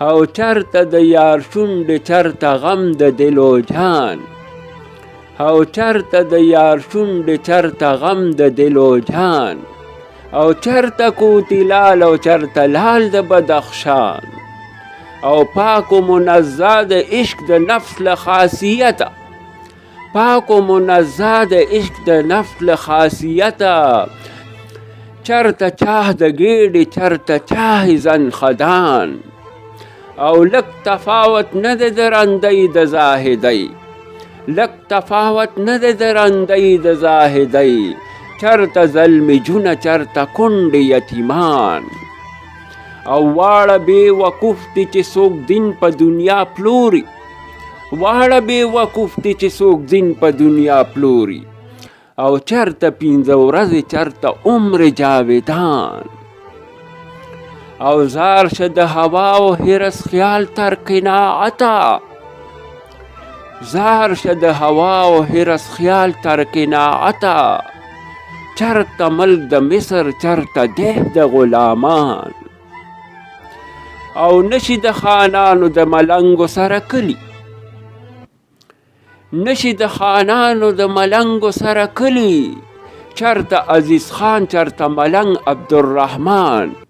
او چرته د یار شونډې چرته غم د دل و جان او چرته د یار شونډې چرته غم د دل و جان او چرته کوتی لال او چرته لال د بدخشان او پاک و منزه د عشق د نفس له خاصیته پاک و منزه د عشق د نفس له خاصیته چرته چاه د ګیډې چرته چاه زنخدان او لک تفاوت نه د درندۍ د زاهدۍ لک تفاوت نه د درندۍ د زاهدۍ چرته زلمي جونه چرته کونډې یتیمان او واړه بې وقوف دي چې څوک دین په دنیا پلوري واړه بې وقوف دي چې څوک دین په دنیا پلوري او چرته پنځه ورځې چرته عمر جاویدان او زار شه د هوا و حرس خیال تر قناعته زار شه د هوا و حرس خیال تر قناعته چرته ملک د مصر چرته ده د غلامان او نشي د خانانو د ملنګو سره کلی نشي د خانانو د ملنګو سره کلی چرته عزیز خان چرته ملنګ عبدالرحمن